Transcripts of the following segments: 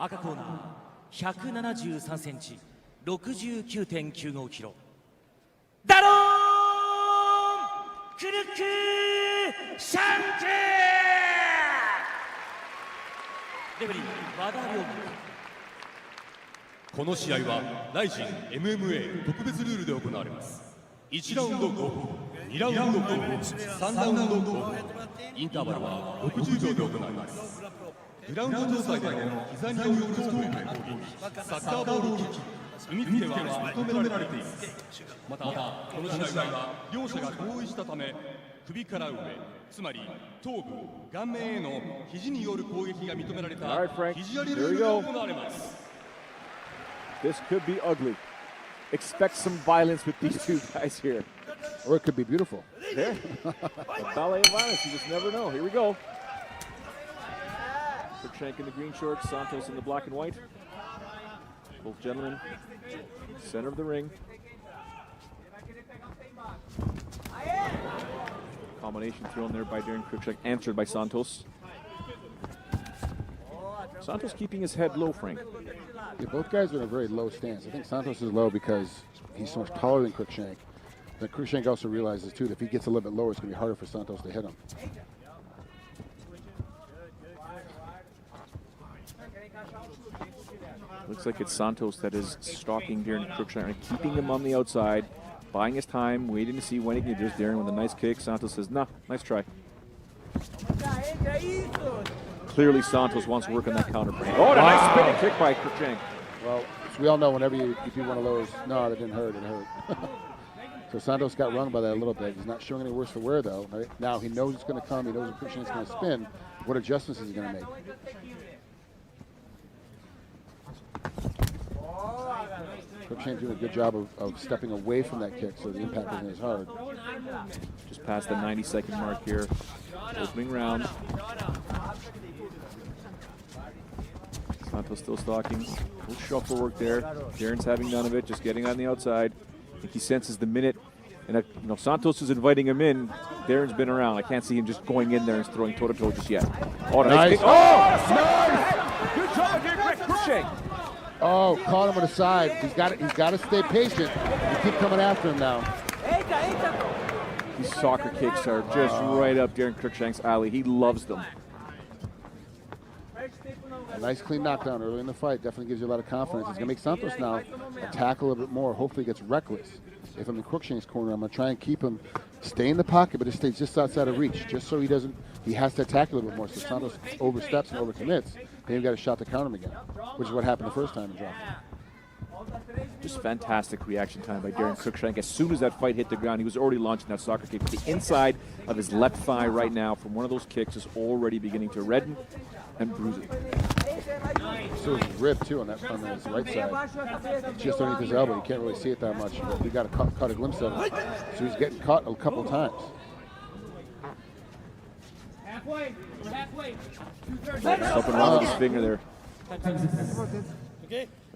赤コーナー173センチ 69.95 キロダローンクルックシャンクレフェリー和田亮馬。この試合はライジン MMA 特別ルールで行われます。1ラウンド5分、2ラウンド5分、3ラウンド5分、インターバルは60秒で行われます。グラウンド状態での膝による頭部への攻撃、サッカーボールをキック、踏みつけは認められています。また、この試合は両者が合意したため、首から上、つまり頭部、顔面への肘による攻撃が認められた肘槍ルールで行われます。This could be ugly. Expect some violence with these two guys here. Or it could be beautiful. Yeah. A ballet of violence, you just never know. Here we go. Cruickshank in the green shorts, Santos in the black and white. Both gentlemen, center of the ring. Combination thrown there by Daron Cruickshank, answered by Santos. Santos keeping his head low, Frank. Yeah, both guys are in a very low stance. I think Santos is low because he's so much taller than Cruickshank. But Cruickshank also realizes, too, that if he gets a little bit lower, it's going to be harder for Santos to hit him. Looks like it's Santos that is stalking Daron Cruickshank, keeping him on the outside, buying his time, waiting to see when he can do this. Daron with a nice kick. Santos says, nah, nice try. Clearly, Santos wants to work on that counter. Oh, a nice spinning kick by Cruickshank. Well, so we all know whenever you do one of those, no, that didn't hurt, it hurt. So Santos got rung by that a little bit. He's not showing any worse for wear, though. Right? Now he knows it's going to come. He knows Cruickshank's going to spin. What adjustments is he going to make? Cruickshank doing a good job of stepping away from that kick so the impact isn't as hard. Just past the 90-second mark here. Opening round. Santos still stalking. A little shuffle work there. Daron's having none of it, just getting on the outside. I think he senses the minute. And Santos is inviting him in. Daron's been around. I can't see him just going in there and throwing toe-to-toe just yet. Oh, nice kick. Oh, nice! Good job here, Cruickshank. Oh, caught him on the side. He's got to stay patient. You keep coming after him now. These soccer kicks are just right up Daron Cruickshank's alley. He loves them. A nice clean knockdown early in the fight definitely gives you a lot of confidence. He's going to make Santos now attack a little bit more. Hopefully he gets reckless. If I'm in Cruickshank's corner, I'm going to try and keep him stay in the pocket, but it stays just outside of reach, just so he has to attack a little bit more. So Santos oversteps and overcommits, then you've got a shot to counter him again, which is what happened the first time and dropped him. Just fantastic reaction time by Daron Cruickshank. As soon as that fight hit the ground, he was already launching that soccer kick. The inside of his left thigh right now from one of those kicks is already beginning to redden and bruise it. So his rib too on his right side. It's just underneath his elbow. You can't really see it that much, but we got to cut a glimpse of it. So he's getting caught a couple times. Something wrong with his finger there.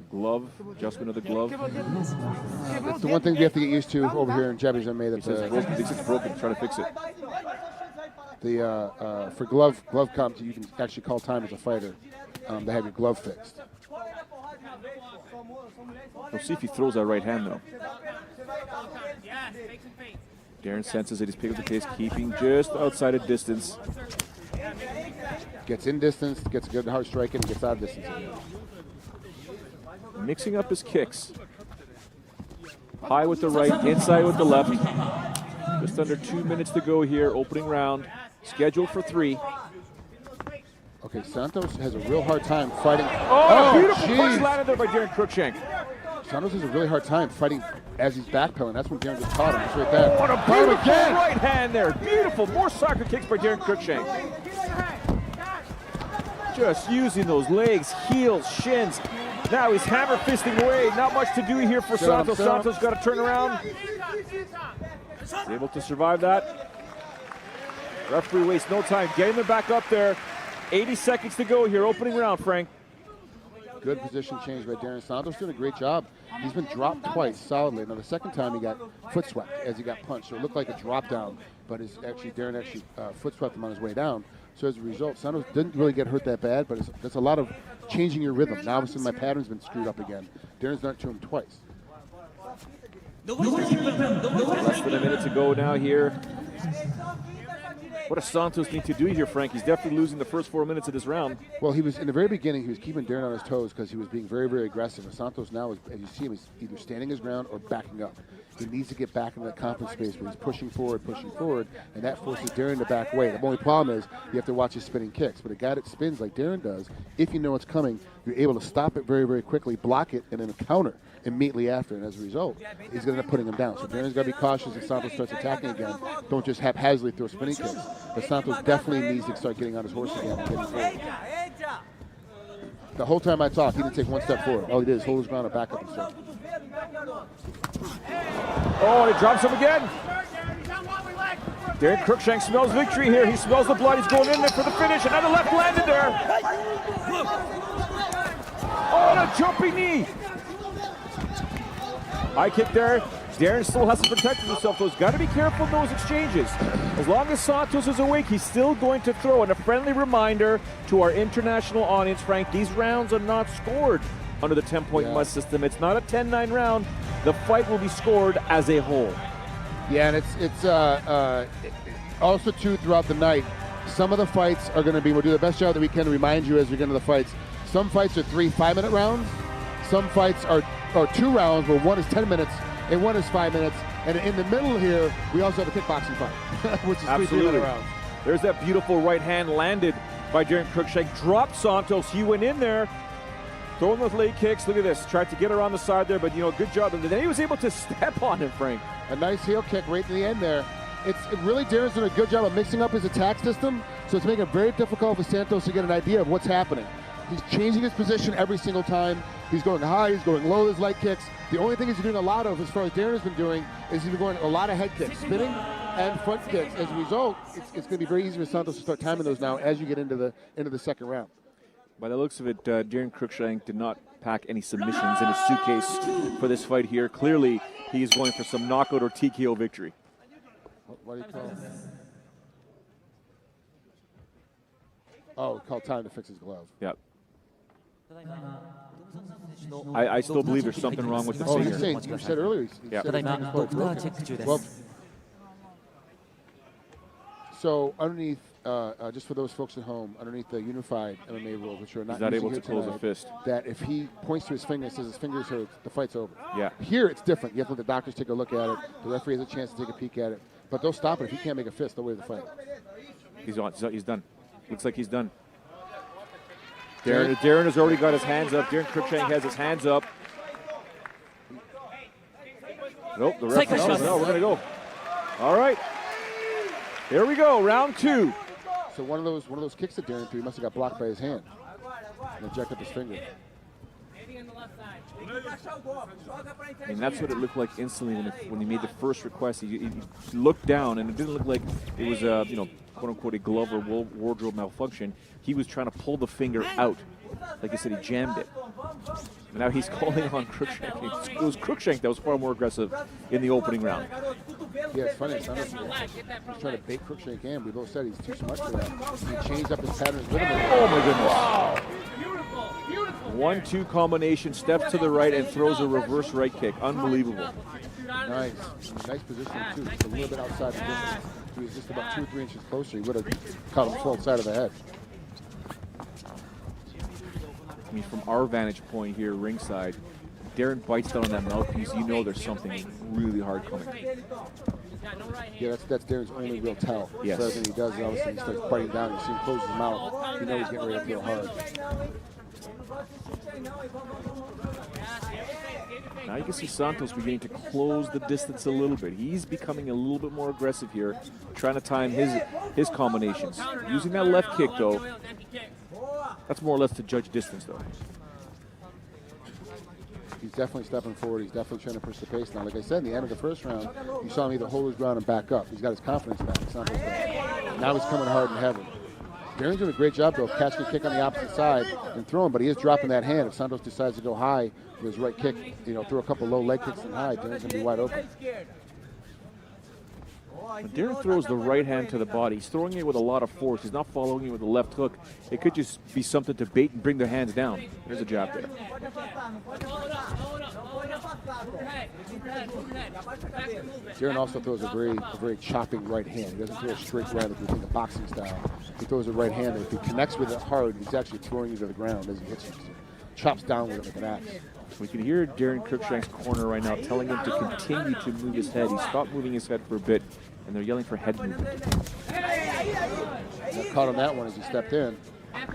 Glove, adjustment of the glove. That's the one thing we have to get used to over here in Japanese MMA. That it's broken. Try to fix it. For glove comp, you can actually call time as a fighter to have your glove fixed. We'll see if he throws that right hand though. Daron senses it. He's picking up the pace, keeping just outside of distance. Gets in distance, gets a good hard strike, and gets out of distance. Mixing up his kicks. High with the right, inside with the left. Just under 2 minutes to go here, opening round. Scheduled for 3. Okay, Santos has a real hard time fighting. Oh, beautiful punch landed there by Daron Cruickshank. Santos has a really hard time fighting as he's backpedaling. That's when Daron just caught him. It's right there. What a beautiful right hand there. Beautiful. More soccer kicks by Daron Cruickshank. Just using those legs, heels, shins. Now he's hammer fisting away. Not much to do here for Santos. Santos got to turn around. He's able to survive that. Referee wastes no time getting them back up there. 80 seconds to go here, opening round, Frank. Good position change by Daron. Santos doing a great job. He's been dropped twice solidly. Now the second time he got foot swept as he got punched, so it looked like a drop down, but Daron actually foot swept him on his way down. So as a result, Santos didn't really get hurt that bad, but that's a lot of changing your rhythm. Now, obviously, my pattern's been screwed up again. Daron's done it to him twice. Less than a minute to go now here. What does Santos need to do here, Frank? He's definitely losing the first 4 minutes of this round. Well, he was in the very beginning. He was keeping Daron on his toes because he was being very, very aggressive. And Santos now, as you see him, he's either standing his ground or backing up. He needs to get back into that confidence space where he's pushing forward, and that forces Daron to back away. The only problem is you have to watch his spinning kicks. But a guy that spins like Daron does, if you know it's coming, you're able to stop it very, very quickly, block it, and then counter immediately after. And as a result, he's going to end up putting him down. So Daron's got to be cautious if Santos starts attacking again. Don't just haphazardly throw spinning kicks. But Santos definitely needs to start getting on his horse again and getting forward. The whole time I talked, he didn't take one step forward. All he did is hold his ground and back up and stuff. Oh, he drops him again. Daron Cruickshank smells victory here. He smells the blood. He's going in there for the finish. Another left landed there. Oh, and a jumping knee. High kick there. Daron still has to protect himself, though. He's got to be careful in those exchanges. As long as Santos is awake, he's still going to throw. And a friendly reminder to our international audience, Frank, these rounds are not scored under the 10-point must system. It's not a 10-9 round. The fight will be scored as a whole. Yeah, and it's also, too, throughout the night, some of the fights are going to be, we'll do the best job that we can to remind you as we get into the fights. Some fights are 3 5-minute rounds. Some fights are 2 rounds where one is 10 minutes and one is 5 minutes. And in the middle here, we also have a kickboxing fight, which is 3 3-minute rounds. There's that beautiful right hand landed by Daron Cruickshank. Dropped Santos. He went in there, throwing those leg kicks. Look at this. Tried to get her on the side there, but, good job. And then he was able to step on him, Frank. A nice heel kick right to the end there. It really, Daron's doing a good job of mixing up his attack system, so it's making it very difficult for Santos to get an idea of what's happening. He's changing his position every single time. He's going high, he's going low with his leg kicks. The only thing he's doing a lot of, as far as Daron has been doing, is he's been going a lot of head kicks, spinning and front kicks. As a result, it's going to be very easy for Santos to start timing those now as you get into the second round. By the looks of it, Daron Cruickshank did not pack any submissions in his suitcase for this fight here. Clearly, he is going for some knockout or TKO victory. What do you call it? Oh, called time to fix his glove. Yep. I still believe there's something wrong with the finger. You're saying, you said earlier, well, so underneath, just for those folks at home, underneath the unified MMA rules, which are not able to close a fist, that if he points to his finger and says his finger's hurt, the fight's over. Yeah. Here it's different. You have to let the doctors take a look at it. The referee has a chance to take a peek at it, but they'll stop it if he can't make a fist. They'll waive the fight. He's done. Looks like he's done. Daron has already got his hands up. Daron Cruickshank has his hands up. Nope, the ref. No, we're going to go. All right. Here we go, round 2. So one of those kicks that Daron threw, he must have got blocked by his hand and ejected his finger. And that's what it looked like instantly when he made the first request. He looked down, and it didn't look like it was a quote unquote a glove or wardrobe malfunction. He was trying to pull the finger out. Like I said, he jammed it. And now he's calling on Cruickshank. It was Cruickshank that was far more aggressive in the opening round. Yeah, it's funny. He's trying to bait Cruickshank in. We both said he's too smart for that. He changed up his patterns with him. Oh my goodness. Wow. 1-2 combination, steps to the right and throws a reverse right kick. Unbelievable. Nice position too. Just a little bit outside the distance. If he was just about 2 or 3 inches closer, he would have caught him full side of the head. I mean, from our vantage point here, ringside, Daron bites down on that mouthpiece. You know there's something really hard coming. Yeah, that's Daron's only real tell. Yes. So everything he does, obviously, he starts biting down. You see him close his mouth. You know he's getting ready to feel hard. Now you can see Santos beginning to close the distance a little bit. He's becoming a little bit more aggressive here, trying to time his combinations. Using that left kick, though, that's more or less to judge distance, though. He's definitely stepping forward. He's definitely trying to push the pace now. Like I said, in the end of the first round, you saw him either hold his ground and back up. He's got his confidence back. Santos does. Now he's coming hard and heavy. Daron's doing a great job, though, of catching a kick on the opposite side and throwing, but he is dropping that hand. If Santos decides to go high with his right kick, throw a couple low leg kicks and high, Daron's going to be wide open. When Daron throws the right hand to the body, he's throwing it with a lot of force. He's not following it with the left hook. It could just be something to bait and bring their hands down. There's a jab there. Daron also throws a very chopping right hand. He doesn't throw a straight right if you think of boxing style. He throws a right hand, and if he connects with it hard, he's actually throwing you to the ground as he hits you. So chops down with it like an axe. We can hear Daron Cruickshank's corner right now telling him to continue to move his head. He stopped moving his head for a bit, and they're yelling for head movement. Got caught on that one as he stepped in. Yeah.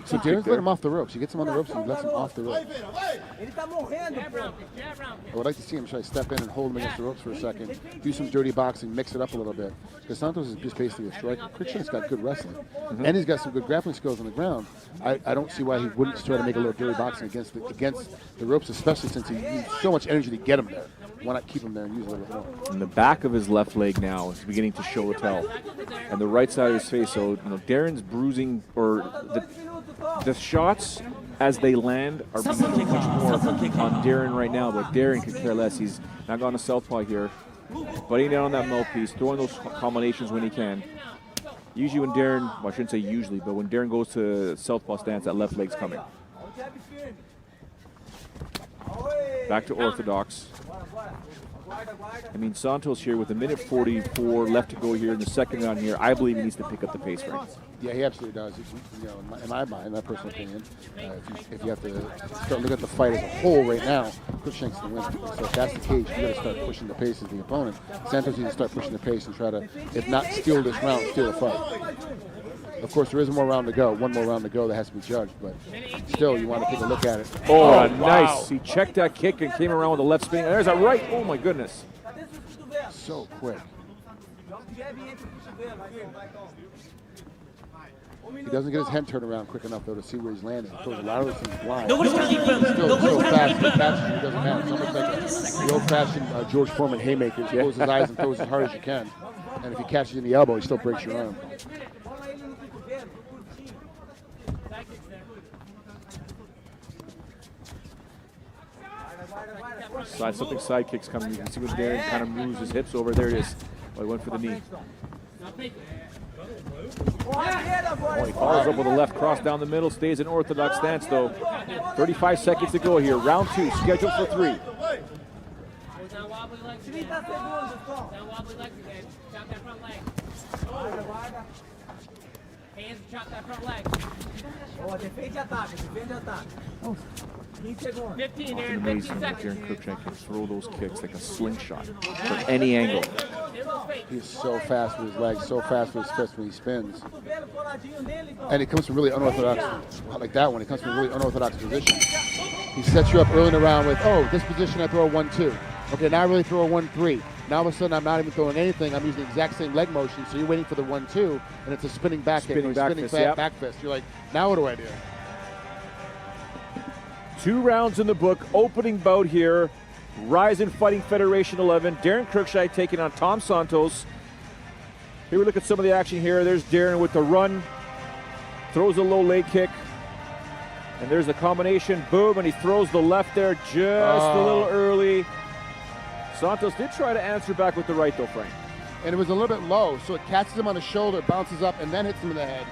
So Daron's let him off the ropes. He gets him on the ropes and he lets him off the ropes. I would like to see him try to step in and hold him against the ropes for a second, do some dirty boxing, mix it up a little bit. Because Santos is just basically a striker. Cruickshank's got good wrestling. And he's got some good grappling skills on the ground. I don't see why he wouldn't try to make a little dirty boxing against the ropes, especially since he used so much energy to get him there. Why not keep him there and use a little bit more? And the back of his left leg now is beginning to show a tell. And the right side of his face, so Daron's bruising, or the shots as they land are much more on Daron right now, but Daron could care less. He's now gone to southpaw here, butting down on that mouthpiece, throwing those combinations when he can. Usually when Daron, well, I shouldn't say usually, but when Daron goes to southpaw stance, that left leg's coming. Back to orthodox. I mean, Santos here with a minute 44 left to go here in the second round here. I believe he needs to pick up the pace, Frank. Yeah, he absolutely does. You know, in my mind, my personal opinion, if you have to start looking at the fight as a whole right now, Cruickshank's the winner. So if that's the case, you got to start pushing the pace as the opponent. Santos needs to start pushing the pace and try to, if not steal this round, steal the fight. Of course, there is one more round to go that has to be judged, but still, you want to take a look at it. Oh, nice. He checked that kick and came around with a left spinning. There's a right. Oh, my goodness. So quick. He doesn't get his head turned around quick enough, though, to see where he's landing. He throws a lot of those things blind. Still so fast, he catches you, it doesn't matter. It's almost like the old-fashioned George Foreman haymakers. He closes his eyes and throws as hard as you can. And if he catches you in the elbow, he still breaks your arm. Something side kicks coming. You can see when Daron kind of moves his hips over. There it is. Oh, he went for the knee. Oh, he follows up with a left cross down the middle. Stays in orthodox stance, though. 35 seconds to go here. Round 2, scheduled for 3. Hands, chop that front leg. Oh, 15, it's Aaron, amazing 15 that seconds. Daron Cruickshank can throw those kicks like a slingshot from any angle. He's so fast with his legs, so fast with his fists when he spins. And he comes from really unorthodox, like that one, he comes from a really unorthodox position. He sets you up early in the round with, oh, this position I throw a 1-2. Okay, now I really throw a 1-3. Now all of a sudden I'm not even throwing anything, I'm using the exact same leg motion, so you're waiting for the 1-2, and it's a spinning back kick, or back spinning fist, back fist. You're like, now what do I do? 2 rounds in the book, opening bout here. Rizin Fighting Federation 11. Daron Cruickshank taking on Tom Santos. Here we look at some of the action here. There's Daron with the run. Throws a low leg kick. And there's the combination. Boom, and he throws the left there just a little early. Santos did try to answer back with the right, though, Frank. And it was a little bit low, so it catches him on the shoulder, bounces up, and then hits him in the head.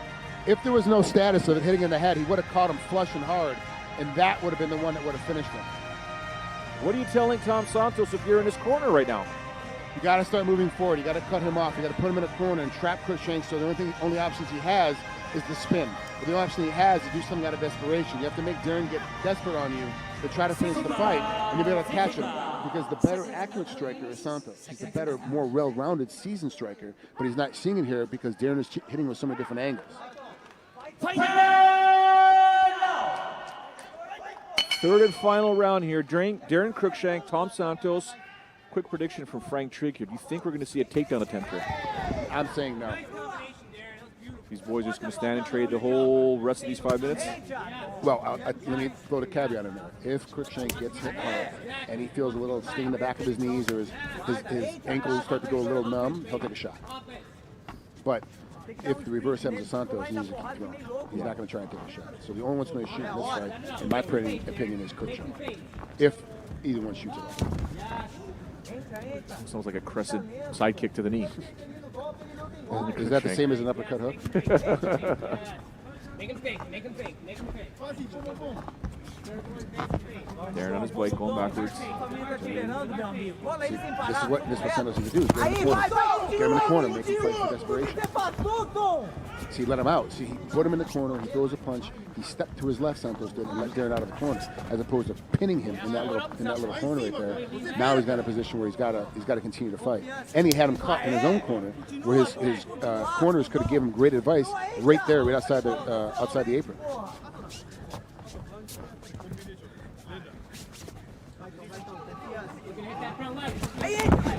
If there was no status of it hitting in the head, he would have caught him flush and hard, and that would have been the one that would have finished him. What are you telling Tom Santos if you're in his corner right now? You got to start moving forward. You got to cut him off. You got to put him in a corner and trap Cruickshank. So the only options he has is the spin. But the only option he has is do something out of desperation. You have to make Daron get desperate on you to try to finish the fight, and you'll be able to catch him. Because the better accurate striker is Santos. He's the better, more well-rounded seasoned striker, but he's not seeing it here because Daron is hitting with so many different angles. Third and final round here. Daron Cruickshank, Tom Santos. Quick prediction from Frank Trigg here. Do you think we're going to see a takedown attempt here? I'm saying no. These boys are just going to stand and trade the whole rest of these 5 minutes? Well, let me throw the caveat in there. If Cruickshank gets hit hard and he feels a little sting in the back of his knees or his ankles start to go a little numb, he'll take a shot. But if the reverse happens to Santos, he needs to keep throwing. He's not going to try and take a shot. So the only one's going to shoot in this fight, in my opinion, is Cruickshank. If either one shoots it off. Sounds like a crescent side kick to the knee. Is that the same as an uppercut hook? Make him fake, make him fake, make him fake. Daron on his bike going backwards. This is what Santos needs to do, is get him in the corner. Get him in the corner, make him fight for desperation. See, let him out. See, he put him in the corner, he throws a punch, he stepped to his left, Santos did, and let Daron out of the corner, as opposed to pinning him in that little corner right there. Now he's got a position where he's got to continue to fight. And he had him caught in his own corner, where his corners could have given him great advice right there, right outside the apron.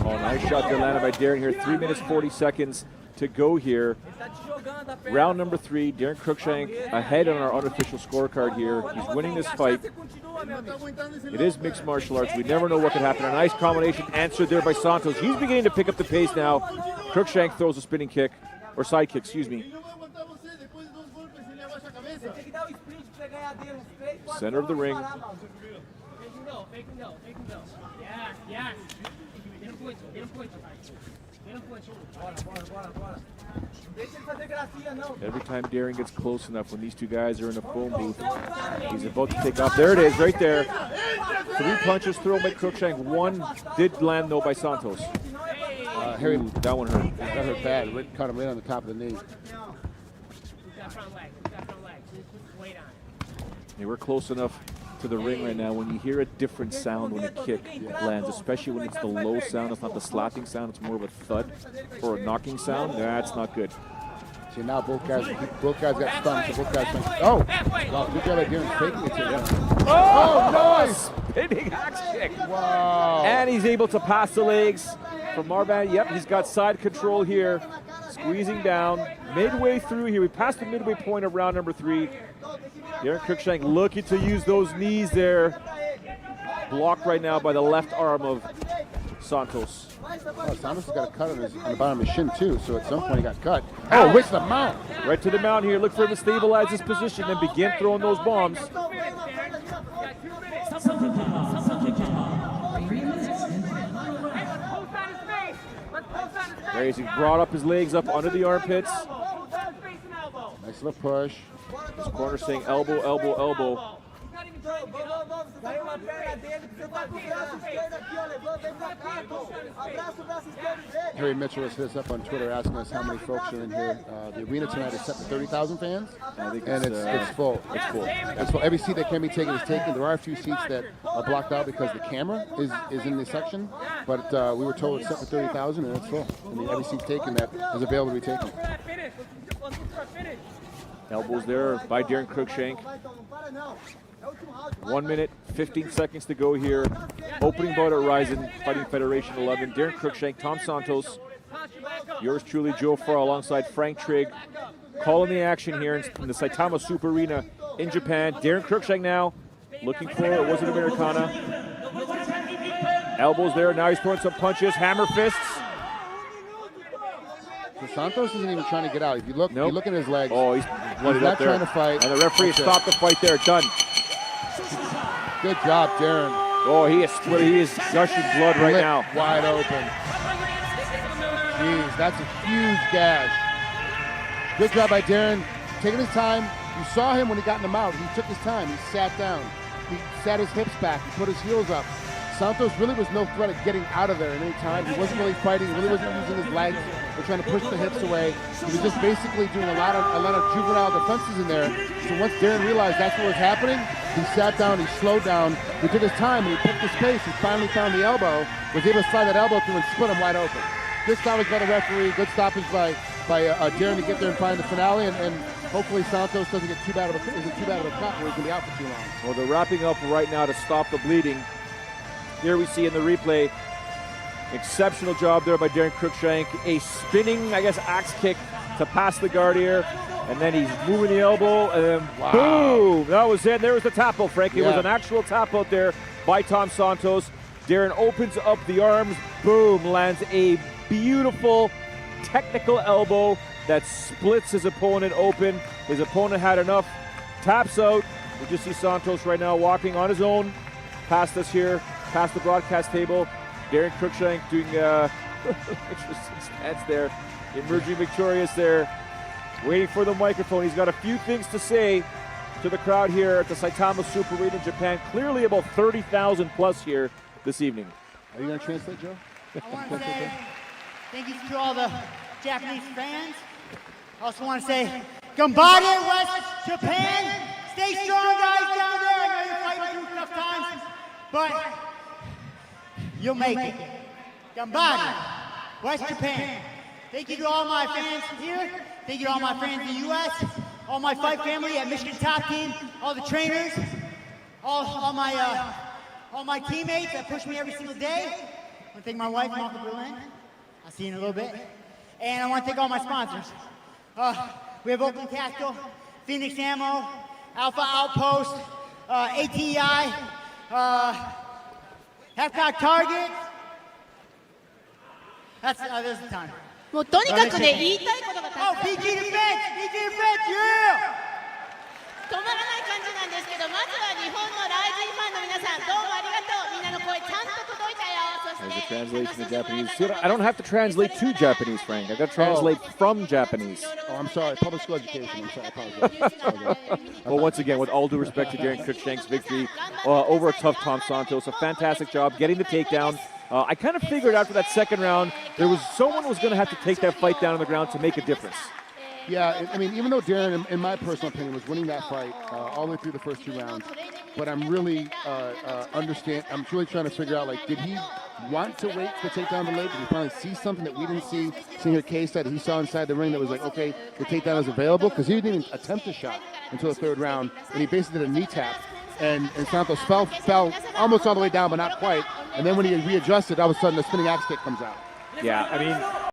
Oh, nice shot there landed by Daron here. 3 minutes, 40 seconds to go here. Round number 3, Daron Cruickshank ahead on our unofficial scorecard here. He's winning this fight. It is mixed martial arts. We never know what could happen. A nice combination answered there by Santos. He's beginning to pick up the pace now. Cruickshank throws a spinning kick, or side kick, excuse me. Center of the ring. Every time Daron gets close enough, when these two guys are in a phone booth, he's about to take off. There it is, right there. 3 punches thrown by Cruickshank. 1 did land, though, by Santos. Harry, Ooh, that one hurt. that hurt bad. Caught him right on the top of the knee. Hey, we're close enough to the ring right now. When you hear a different sound when a kick lands, especially when it's the low sound, it's not the slapping sound, it's more of a thud or a knocking sound, that's not good. See, now both guys got stunned, so both guys think, oh! Wow, good job at Daron faking it to him. Oh, nice! Spinning axe kick. Wow! And he's able to pass the legs from Marban. Yep, he's got side control here. Squeezing down. Midway through here. We passed the midway point of round number 3. Daron Cruickshank looking to use those knees there. Blocked right now by the left arm of Santos. Oh, Santos has got a cut on the bottom of his shin too, so at some point he got cut. Oh, which the mount! Right to the mount here. Look for him to stabilize his position and begin throwing those bombs. There he's brought up his legs up under the armpits. Nice little push. His corner saying elbow, elbow, elbow. Harry Mitchell has hit us up on Twitter asking us how many folks are in here. The arena tonight is set to 30,000 fans, and it's full. It's full. It's full. Every seat that can be taken is taken. There are a few seats that are blocked out because the camera is in this section, but we were told it's set for 30,000 and it's full. I mean, every seat's taken that is available to be taken. Elbows there by Daron Cruickshank. 1 minute, 15 seconds to go here. Opening bout at Ryzen Fighting Federation 11. Daron Cruickshank, Tom Santos. Yours truly, Joe Farr, alongside Frank Trigg. Calling the action here in the Saitama Super Arena in Japan. Daron Cruickshank now looking for, it was an Americana. Elbows there, now he's throwing some punches, hammer fists. So Santos isn't even trying to get out. If you look, Nope. you look at his legs. Oh, he's blooded up there. Trying to fight. And the referee stopped the fight there, done. Good job, Daron. Oh, he is gushing blood right now. Wide open. Jeez, that's a huge gash. Good job by Daron. Taking his time. You saw him when he got in the mouth. He took his time. He sat down. He sat his hips back. He put his heels up. Santos really was no threat of getting out of there at any time. He wasn't really fighting. He really wasn't using his legs. Or trying to push the hips away. He was just basically doing a lot of juvenile defenses in there. So once Daron realized that's what was happening, he sat down, he slowed down, he took his time, and he picked his pace. He finally found the elbow, was able to slide that elbow through and split him wide open. Good stoppage by the referee, good stoppage by Daron to get there and find the finale, and hopefully Santos doesn't get too bad of a cut where he's going to be out for too long. Well, they're wrapping up right now to stop the bleeding. Here we see in the replay, exceptional job there by Daron Cruickshank. A spinning, I guess, axe kick to pass the guard here. And then he's moving the elbow, and then boom! That was it. There was the tap out, Frank. It was an actual tap out there by Tom Santos. Daron opens up the arms, boom, lands a beautiful technical elbow that splits his opponent open. His opponent had enough. Taps out. We just see Santos right now walking on his own past us here, past the broadcast table. Daron Cruickshank doing interesting stance there, emerging victorious there, waiting for the microphone. He's got a few things to say to the crowd here at the Saitama Super Arena in Japan. Clearly about 30,000 plus here this evening. Are you going to translate, Joe? I want to say thank you to all the Japanese fans. I also want to say, Gambare, West Japan. Stay strong, guys, down there. I know you're fighting through tough times, but you'll make it. Gambare, West Japan. Thank you to all my fans here. Thank you to all my fans in the U.S., all my fight family at Michigan Top Team, all the trainers, all my teammates that push me every single day. I want to thank my wife, Malcolm Berlin. I'll see you in a little bit. And I want to thank all my sponsors. We have Oakland Castle, Phoenix Ammo, Alpha Outpost, ATI, Halfcock Target. That's the time. もうとにかくね、言いたいことがたくさん Oh, PG Defense! PG Defense, yeah! 止まらない感じなんですけど、まずは日本のライジンファンの皆さん、どうもありがとう。みんなの声ちゃんと届いたよ。そし There's a て translation to Japanese. See, I don't have to translate to Japanese, Frank. I got to translate from Japanese. Oh, I'm sorry. Public school education. I'm sorry. I apologize. Well, once again, with all due respect to Daron Cruickshank's victory over a tough Tom Santos, a fantastic job getting the takedown. I kind of figured after that second round, someone was going to have to take that fight down on the ground to make a difference. Yeah, I mean, even though Daron, in my personal opinion, was winning that fight all the way through the first 2 rounds, but I'm really I'm really trying to figure out, like, did he want to wait to take down the leg? Did he finally see something that we didn't see? Seeing a case that he saw inside the ring that was like, okay, the takedown is available? Because he didn't even attempt a shot until the 3rd round, and he basically did a knee tap. And Santos fell almost all the way down, but not quite. And then when he readjusted, all of a sudden the spinning axe kick comes out. Yeah, I mean,